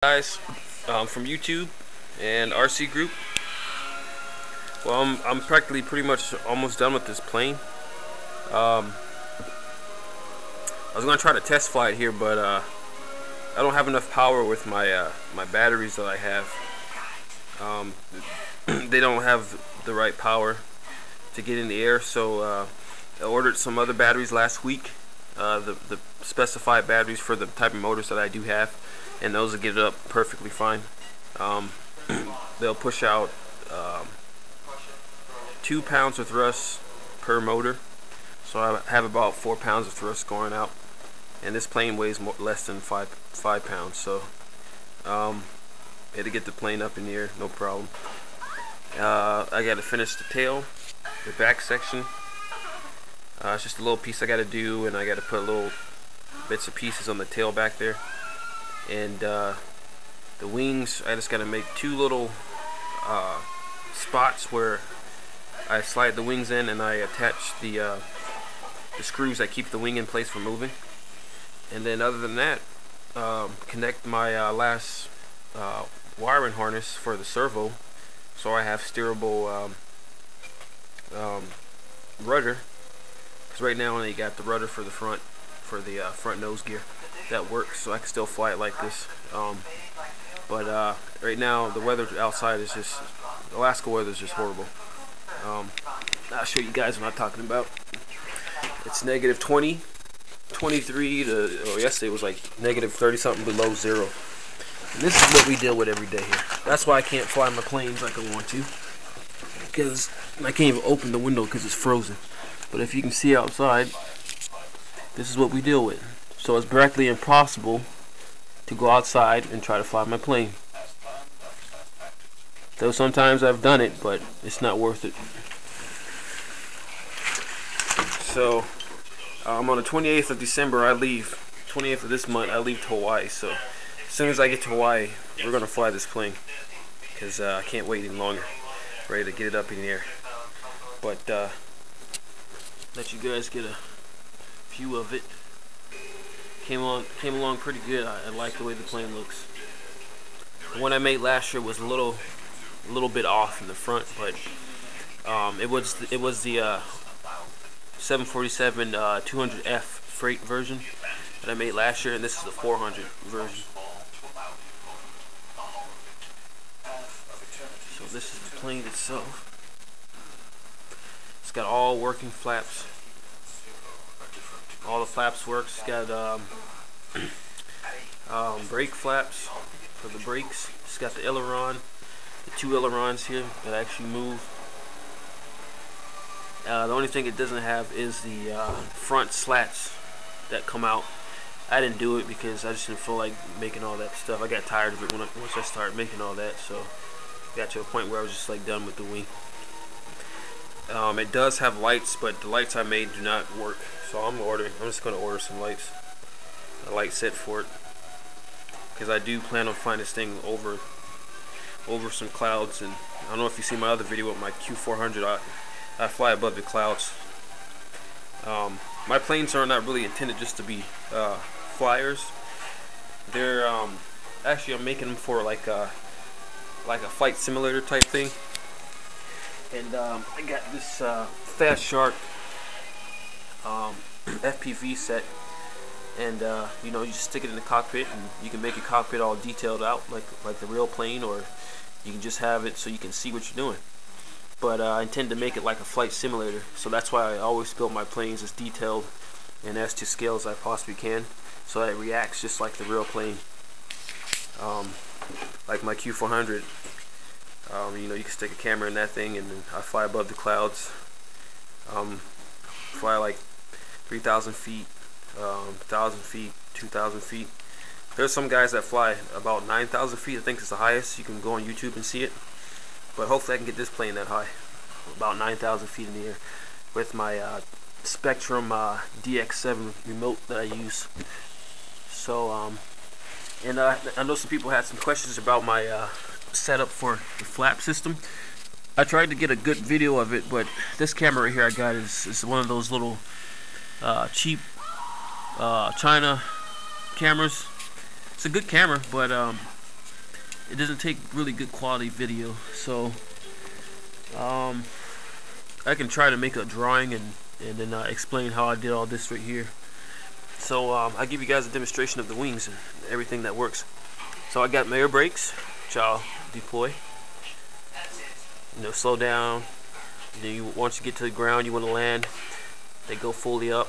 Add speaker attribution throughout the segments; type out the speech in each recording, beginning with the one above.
Speaker 1: Guys, from YouTube and RC Group. Well, I'm practically pretty much almost done with this plane. I was gonna try to test fly it here, but I don't have enough power with my my batteries that I have. They don't have the right power to get in the air, so I ordered some other batteries last week. The specified batteries for the type of motors that I do have, and those will get it up perfectly fine. They'll push out 2 pounds of thrust per motor, so I have about 4 pounds of thrust going out, and this plane weighs less than five pounds, so it'll get the plane up in the air, no problem. I got to finish the tail, the back section. It's just a little piece I got to do, and I got to put little bits and pieces on the tail back there. And the wings, I just got to make two little spots where I slide the wings in, and I attach the screws that keep the wing in place from moving. And then other than that, connect my last wiring harness for the servo, so I have steerable rudder. Because right now I only got the rudder for the front, front nose gear. That works, so I can still fly it like this. But right now the weather outside is just, Alaska weather is just horrible. I'll show you guys what I'm talking about. It's negative 20, 23 to, oh, yesterday it was like negative 30 something below zero. And this is what we deal with every day here. That's why I can't fly my planes like I want to, because I can't even open the window because it's frozen. But if you can see outside, this is what we deal with. So it's practically impossible to go outside and try to fly my plane. Though sometimes I've done it, but it's not worth it. So on the 28th of December, I leave. 28th of this month, I leave to Hawaii. So as soon as I get to Hawaii, we're gonna fly this plane, because I can't wait any longer. Ready to get it up in the air. But let you guys get a view of it. Came along pretty good. I like the way the plane looks. The one I made last year was a little bit off in the front, but it was the 747 200F freight version that I made last year, and this is the 400 version. So this is the plane itself. It's got all working flaps. All the flaps works. It's got brake flaps for the brakes. It's got the aileron, the two ailerons here that actually move. The only thing it doesn't have is the front slats that come out. I didn't do it because I just didn't feel like making all that stuff. I got tired of it once I started making all that, so got to a point where I was just like done with the wing. It does have lights, but the lights I made do not work, so I'm just going to order some lights, a light set for it, because I do plan on flying this thing over some clouds. And I don't know if you see my other video with my Q400. I fly above the clouds. My planes are not really intended just to be flyers. They're actually, I'm making them for like a flight simulator type thing. And I got this Fast Shark FPV set, and you know, you just stick it in the cockpit, and you can make your cockpit all detailed out like the real plane, or you can just have it so you can see what you're doing. But I intend to make it like a flight simulator, so that's why I always build my planes as detailed and as to scale as I possibly can, so that it reacts just like the real plane. Like my Q400. You know, you can stick a camera in that thing, and then I fly above the clouds. Fly like 3,000 feet, 1,000 feet, 2,000 feet. There's some guys that fly about 9,000 feet. I think it's the highest. You can go on YouTube and see it. But hopefully I can get this plane that high, about 9,000 feet in the air, with my Spectrum DX7 remote that I use. So, and I know some people had some questions about my setup for the flap system. I tried to get a good video of it, but this camera right here I got is one of those little cheap China cameras. It's a good camera, but it doesn't take really good quality video. So I can try to make a drawing and then explain how I did all this right here. So I'll give you guys a demonstration of the wings and everything that works. So I got my air brakes, which I'll deploy. Slow down. Once you get to the ground, you want to land. They go fully up.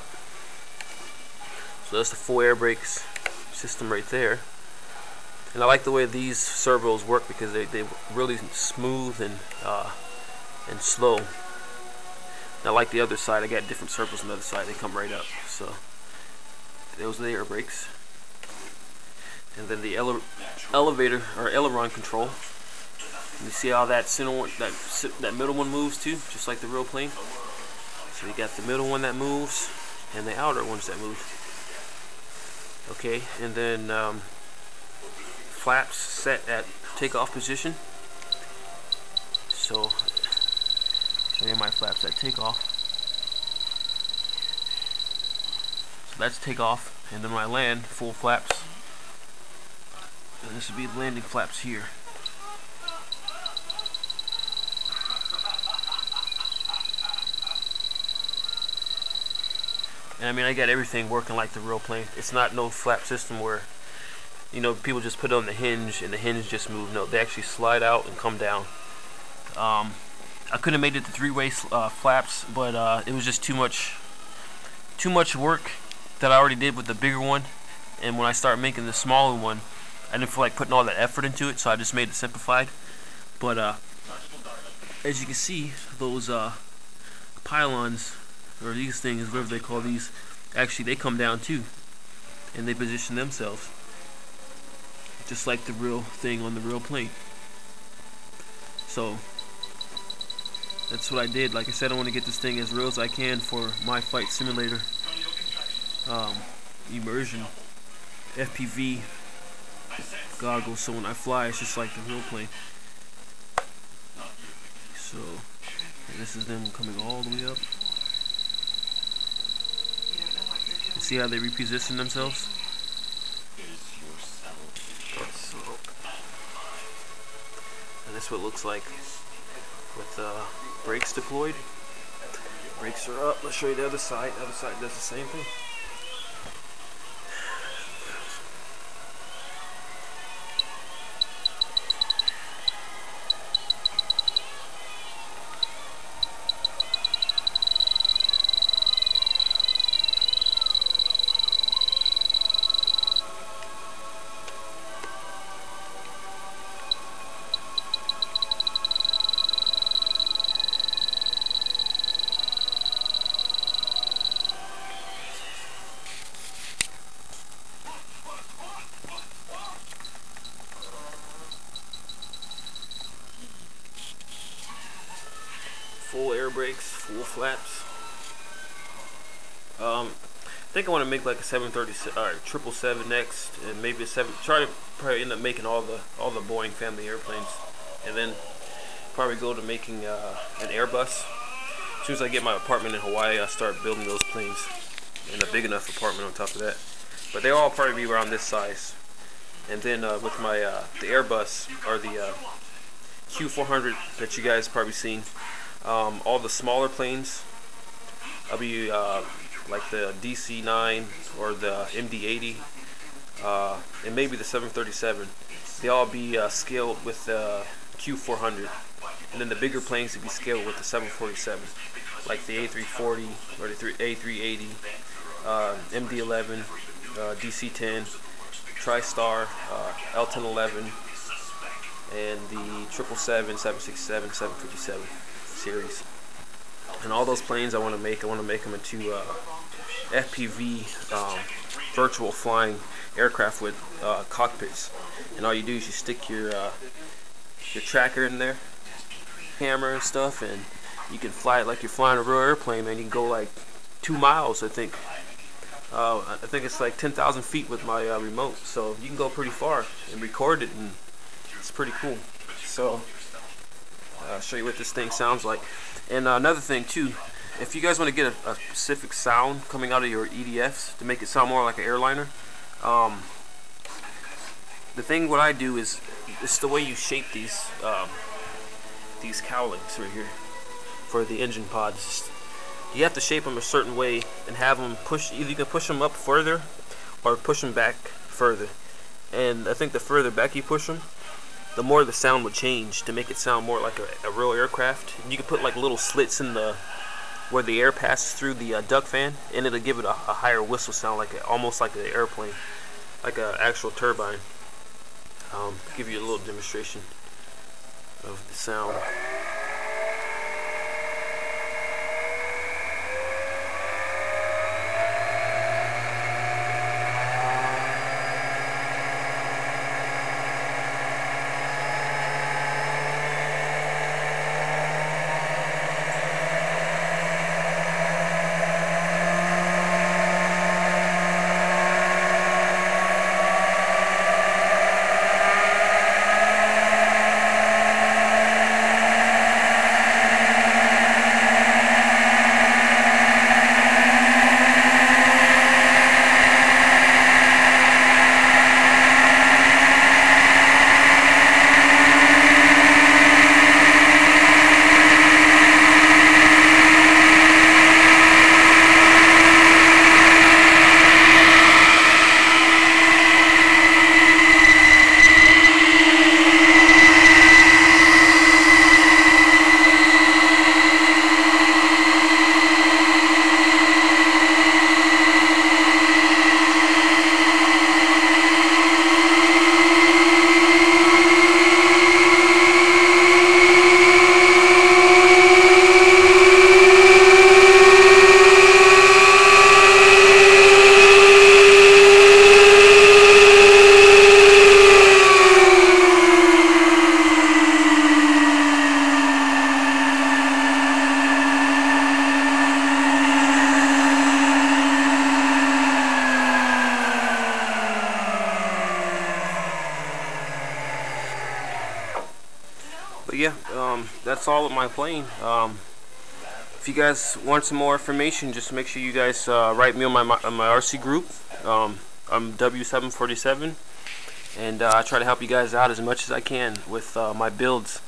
Speaker 1: So that's the full air brakes system right there. And I like the way these servos work because they really smooth and slow. Now, like the other side, I got different servos on the other side. They come right up. So those are the air brakes. And then the elevator or aileron control. You see how that center one, that middle one moves too, just like the real plane. So you got the middle one that moves and the outer ones that move. Okay, and then flaps set at takeoff position. So show you my flaps at takeoff. So that's takeoff, and then when I land, full flaps. And this would be the landing flaps here. And I mean, I got everything working like the real plane. It's not no flap system where, people just put it on the hinge and the hinge just move. No, they actually slide out and come down. I could have made it the three-way flaps, but it was just too much work that I already did with the bigger one. And when I started making the smaller one, I didn't feel like putting all that effort into it, so I just made it simplified. But as you can see, those pylons, or these things, whatever they call these, actually they come down too, and they position themselves just like the real thing on the real plane. So that's what I did. Like I said, I want to get this thing as real as I can for my flight simulator immersion FPV goggles, so when I fly it's just like the real plane. So this is them coming all the way up. See how they reposition themselves? So, and this is what it looks like with brakes deployed. Brakes are up. Let's show you the other side. The other side does the same thing. Full air brakes, full flaps. I think I want to make like a 737 or 777 next, and maybe a 7. Try to probably end up making all the Boeing family airplanes, and then probably go to making an Airbus. As soon as I get my apartment in Hawaii, I start building those planes, and a big enough apartment on top of that. But they all probably be around this size. And then with my the Airbus or the Q400 that you guys probably seen. All the smaller planes, I'll be like the DC-9 or the MD-80, and maybe the 737. They all be scaled with the Q400, and then the bigger planes will be scaled with the 747, like the A340 or the A380, MD-11, DC-10, TriStar, L-1011, and the 777, 767, 757. Series. And all those planes I want to make them into FPV virtual flying aircraft with cockpits. And all you do is you stick your tracker in there, camera and stuff, and you can fly it like you're flying a real airplane, man. You can go like 2 miles, I think. I think it's like 10,000 feet with my remote, so you can go pretty far and record it, and it's pretty cool. So I'll show you what this thing sounds like. And another thing too, if you guys want to get a specific sound coming out of your EDFs to make it sound more like an airliner, the thing what I do is it's the way you shape these cowlings right here for the engine pods. You have to shape them a certain way and have them push. Either you can push them up further or push them back further. And I think the further back you push them, the more the sound would change to make it sound more like a real aircraft. You can put like little slits in the where the air passes through the duct fan, and it'll give it a higher whistle sound, like almost like an airplane, like an actual turbine. Give you a little demonstration of the sound. But yeah, that's all with my plane. If you guys want some more information, just make sure you guys write me on my RC group. I'm W747, and I try to help you guys out as much as I can with my builds.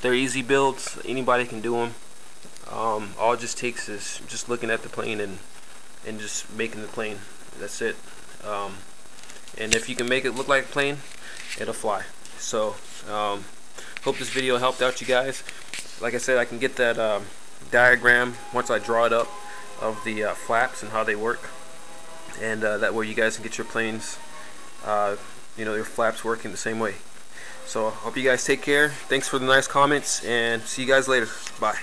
Speaker 1: They're easy builds. Anybody can do them. All it just takes is just looking at the plane and just making the plane. That's it. And if you can make it look like a plane, it'll fly. So hope this video helped out you guys. Like I said, I can get that diagram once I draw it up of the flaps and how they work, and that way you guys can get your planes, you know, your flaps working the same way. So hope you guys take care. Thanks for the nice comments, and see you guys later. Bye.